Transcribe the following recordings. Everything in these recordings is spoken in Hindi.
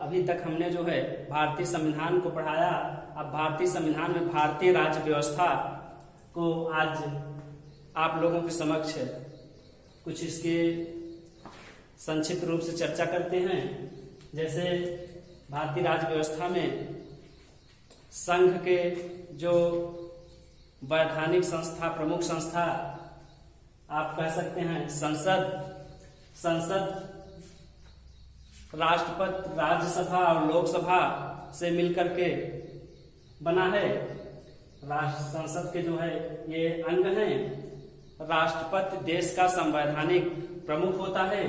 अभी तक हमने जो है भारतीय संविधान को पढ़ाया। अब भारतीय संविधान में भारतीय राज्य व्यवस्था को आज आप लोगों के समक्ष कुछ इसके संक्षिप्त रूप से चर्चा करते हैं। जैसे भारतीय राज्य व्यवस्था में संघ के जो वैधानिक संस्था, प्रमुख संस्था आप कह सकते हैं संसद, राष्ट्रपति, राज्यसभा और लोकसभा से मिलकर के बना है। संसद के जो है ये अंग हैं। राष्ट्रपति देश का संवैधानिक प्रमुख होता है।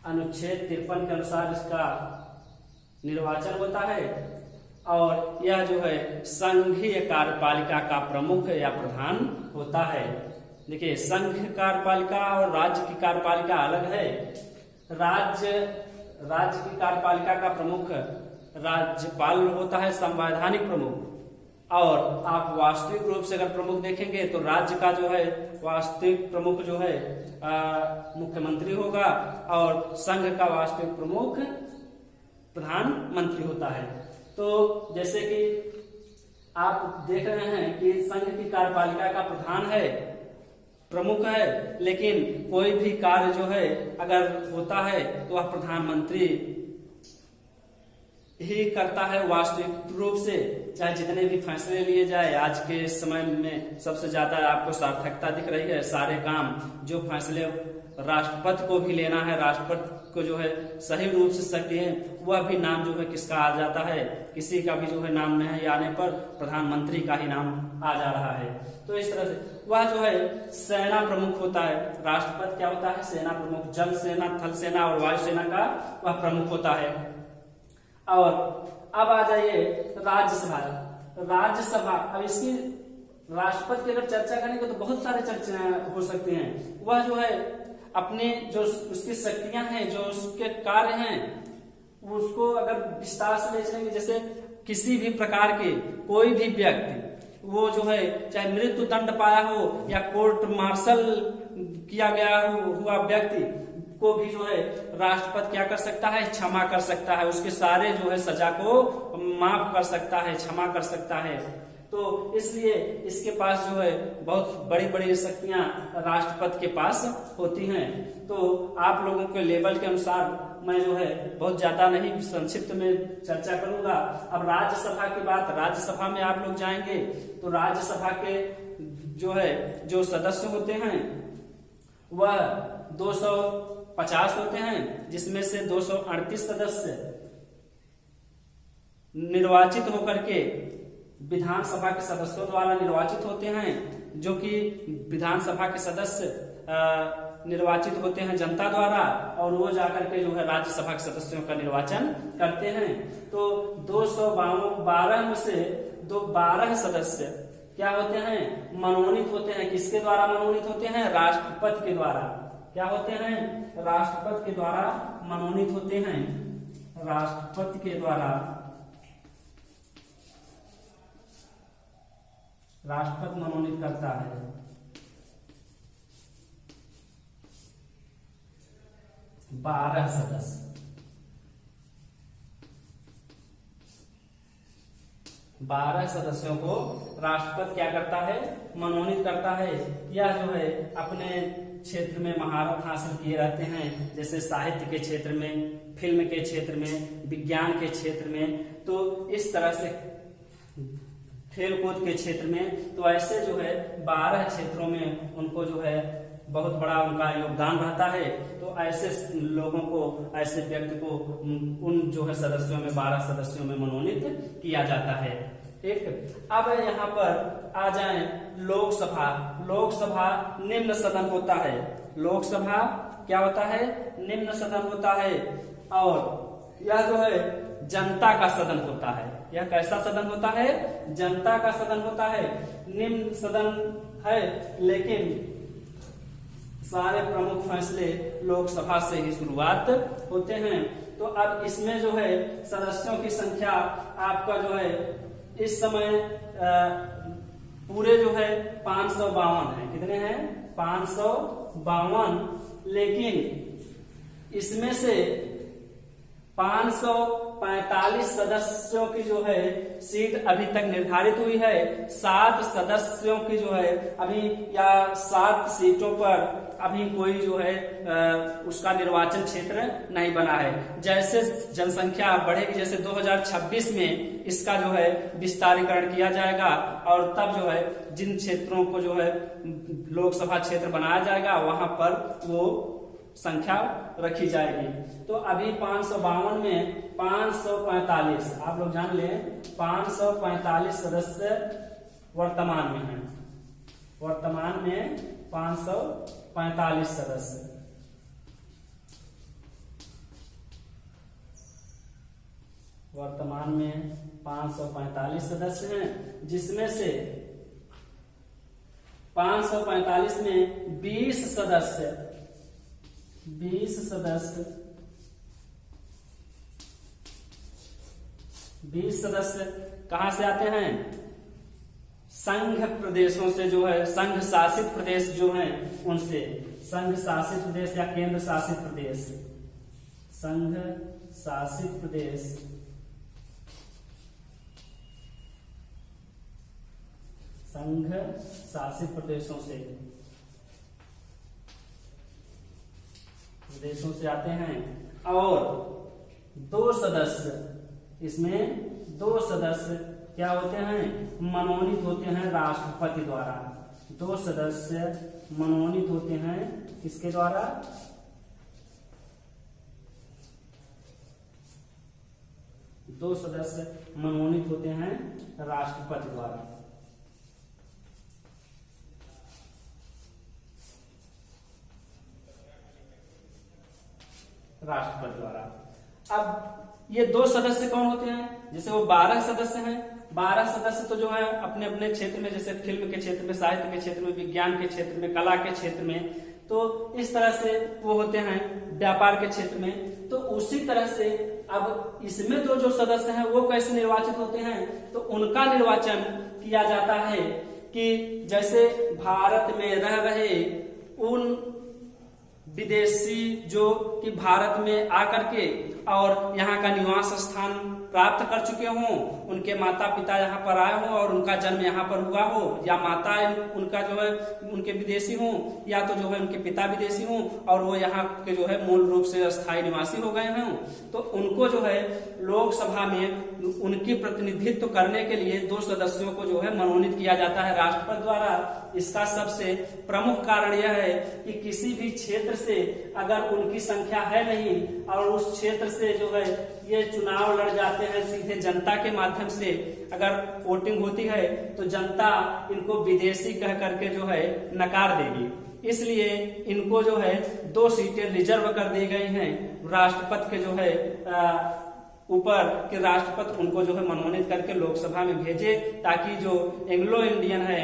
अनुच्छेद 53 के अनुसार इसका निर्वाचन होता है और यह जो है संघीय कार्यपालिका का प्रमुख या प्रधान होता है। देखिए, संघ कार्यपालिका और राज्य की कार्यपालिका अलग है। राज्य की कार्यपालिका का प्रमुख राज्यपाल होता है, संवैधानिक प्रमुख। और आप वास्तविक रूप से अगर प्रमुख देखेंगे तो राज्य का जो है वास्तविक प्रमुख जो है मुख्यमंत्री होगा और संघ का वास्तविक प्रमुख प्रधानमंत्री होता है। तो जैसे कि आप देख रहे हैं कि संघ की कार्यपालिका का प्रधान है, प्रमुख है, लेकिन कोई भी कार्य जो है अगर होता है तो वह प्रधानमंत्री ही करता है वास्तविक रूप से। चाहे जितने भी फैसले लिए जाए, आज के समय में सबसे ज्यादा आपको सार्थकता दिख रही है। सारे काम जो फैसले राष्ट्रपति को भी लेना है, राष्ट्रपति को जो है सही रूप से सकते हैं, वह भी नाम जो है किसका आ जाता है, किसी का भी जो है नाम नहीं आने पर प्रधानमंत्री का ही नाम आ जा रहा है। तो इस तरह से वह जो है सेना प्रमुख होता है। राष्ट्रपति क्या होता है? सेना प्रमुख। जल सेना, थल सेना और वायु सेना का वह प्रमुख होता है। और अब आ जाइए राज्यसभा। अब इसकी राष्ट्रपति की अगर चर्चा करेंगे तो बहुत सारे चर्चा हो सकते हैं। वह जो है अपने जो उसकी शक्तियां हैं, जो उसके कार्य हैं, उसको अगर विस्तार से ले चलेंगे, जैसे किसी भी प्रकार के कोई भी व्यक्ति वो जो है चाहे मृत्यु दंड पाया हो या कोर्ट मार्शल किया गया हुआ व्यक्ति को भी जो है राष्ट्रपति क्या कर सकता है? क्षमा कर सकता है। उसके सारे जो है सजा को माफ कर सकता है, क्षमा कर सकता है। तो इसलिए इसके पास जो है बहुत बड़ी बड़ी शक्तियां राष्ट्रपति के पास होती हैं। तो आप लोगों के लेवल के अनुसार मैं जो है बहुत ज्यादा नहीं, संक्षिप्त में चर्चा करूंगा। अब राज्यसभा की बात, राज्यसभा में आप लोग जाएंगे तो राज्यसभा के जो है जो सदस्य होते हैं वह 250 होते हैं, जिसमें से 238 सदस्य निर्वाचित होकर के विधानसभा के सदस्यों द्वारा निर्वाचित होते हैं, जो कि विधानसभा के सदस्य निर्वाचित होते हैं जनता द्वारा और वो जाकर के जो है राज्यसभा के सदस्यों का निर्वाचन करते हैं। तो 212 में से 12 सदस्य क्या होते हैं? मनोनीत होते हैं। किसके द्वारा मनोनीत होते हैं? राष्ट्रपति के द्वारा। क्या होते हैं? राष्ट्रपति के द्वारा मनोनीत होते हैं। राष्ट्रपति के द्वारा, राष्ट्रपति मनोनीत करता है। बारह सदस्य, 12 सदस्यों को राष्ट्रपति क्या करता है? मनोनीत करता है। यह जो है अपने क्षेत्र में महारत हासिल किए रहते हैं, जैसे साहित्य के क्षेत्र में, फिल्म के क्षेत्र में, विज्ञान के क्षेत्र में, तो इस तरह से खेलकूद के क्षेत्र में। तो ऐसे जो है 12 क्षेत्रों में उनको जो है बहुत बड़ा उनका योगदान रहता है। तो ऐसे लोगों को, ऐसे व्यक्ति को उन जो है सदस्यों में, 12 सदस्यों में मनोनीत किया जाता है। ठीक, अब यहाँ पर आ जाएं लोकसभा। लोकसभा निम्न सदन होता है। लोकसभा क्या होता है? निम्न सदन होता है और यह जो है जनता का सदन होता है। यह कैसा सदन होता है? जनता का सदन होता है। निम्न सदन है, लेकिन सारे प्रमुख फैसले लोकसभा से ही शुरुआत होते हैं। तो अब इसमें जो है सदस्यों की संख्या आपका जो है इस समय पूरे जो है 552 है। कितने हैं? 552। लेकिन इसमें से 545 सदस्यों की जो है सीट अभी तक निर्धारित हुई है। 7 सदस्यों की जो है अभी, या 7 सीटों पर अभी कोई जो है उसका निर्वाचन क्षेत्र नहीं बना है। जैसे जनसंख्या बढ़ेगी, जैसे 2026 में इसका जो है विस्तारीकरण किया जाएगा और तब जो है जिन क्षेत्रों को जो है लोकसभा क्षेत्र बनाया जाएगा वहां पर वो संख्या रखी जाएगी। तो अभी 552 में 545, आप लोग जान लें, 545 सदस्य वर्तमान में हैं। वर्तमान में 545 सदस्य। वर्तमान में 545 सदस्य हैं, जिसमें से 545 में 20 सदस्य कहां से आते हैं? संघ प्रदेशों से, जो है संघ शासित प्रदेश जो हैं उनसे। संघ शासित प्रदेश या केंद्र शासित प्रदेश, संघ शासित प्रदेश, संघ शासित प्रदेशों से आते हैं। और 2 सदस्य, इसमें 2 सदस्य क्या होते हैं? मनोनीत होते हैं राष्ट्रपति द्वारा। 2 सदस्य मनोनीत होते हैं किसके द्वारा? 2 सदस्य मनोनीत होते हैं राष्ट्रपति द्वारा। राष्ट्रपति द्वारा। अब ये 2 सदस्य कौन होते हैं? जैसे वो 12 सदस्य हैं। 12 सदस्य तो जो है अपने अपने क्षेत्र में, जैसे फिल्म के क्षेत्र में, साहित्य के क्षेत्र में, विज्ञान के क्षेत्र में, कला के क्षेत्र में, तो इस तरह से वो होते हैं। व्यापार के क्षेत्र में, तो उसी तरह से अब इसमें तो जो सदस्य हैं वो कैसे निर्वाचित होते हैं? तो उनका निर्वाचन किया जाता है कि जैसे भारत में रह रहे उन विदेशी जो कि भारत में आकर के और यहाँ का निवास स्थान प्राप्त कर चुके हों, उनके माता पिता यहाँ पर आए हों और उनका जन्म यहाँ पर हुआ हो, या माता उनका जो है उनके विदेशी हों, या तो जो है उनके पिता विदेशी हों और वो यहाँ के जो है मूल रूप से स्थायी निवासी हो गए हों, तो उनको जो है लोकसभा में उनकी प्रतिनिधित्व करने के लिए 2 सदस्यों को जो है मनोनीत किया जाता है राष्ट्रपति द्वारा। इसका सबसे प्रमुख कारण यह है कि किसी भी क्षेत्र से अगर उनकी संख्या है नहीं और उस क्षेत्र से जो है ये चुनाव लड़ जाते हैं सीधे जनता के माध्यम से, अगर वोटिंग होती है तो जनता इनको विदेशी कह करके जो है नकार देगी। इसलिए इनको जो है 2 सीटें रिजर्व कर दी गई हैं राष्ट्रपति के जो है ऊपर, कि राष्ट्रपति उनको जो है मनोनीत करके लोकसभा में भेजे, ताकि जो एंग्लो इंडियन है,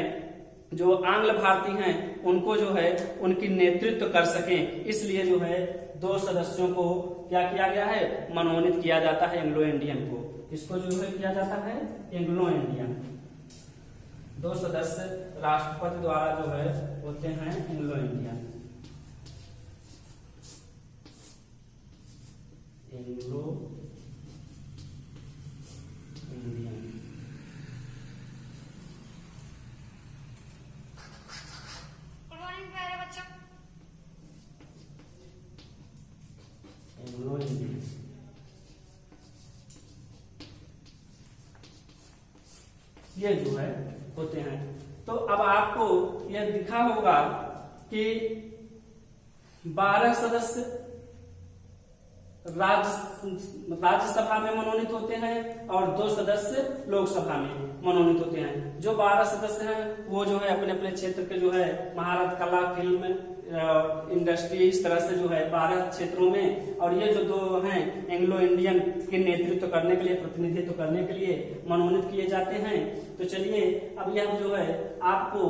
जो आंग्ल भारतीय हैं, उनको जो है उनकी नेतृत्व कर सकें। इसलिए जो है 2 सदस्यों को क्या किया गया है? मनोनीत किया जाता है एंग्लो इंडियन को। इसको जो है किया जाता है एंग्लो इंडियन। 2 सदस्य राष्ट्रपति द्वारा जो है होते हैं Anglo Indian. Anglo Indian. Anglo Indian. ये जो है होते हैं। तो अब आपको यह दिखा होगा कि 12 सदस्य राज्यसभा में मनोनीत होते हैं और 2 सदस्य लोकसभा में मनोनीत होते हैं। जो 12 सदस्य हैं वो जो है अपने अपने क्षेत्र के जो है महारत, कला, फिल्म, इंडस्ट्री, इस तरह से जो है 12 क्षेत्रों में, और ये जो 2 हैं एंग्लो इंडियन के नेतृत्व करने के लिए, प्रतिनिधित्व करने के लिए मनोनीत किए जाते हैं। तो चलिए अब यह जो है आपको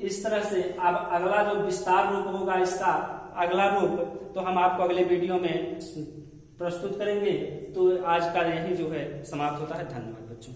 इस तरह से, अब अगला जो विस्तार रूप होगा इसका, अगला रूप तो हम आपको अगले वीडियो में प्रस्तुत करेंगे। तो आज का यही जो है समाप्त होता है। धन्यवाद बच्चों।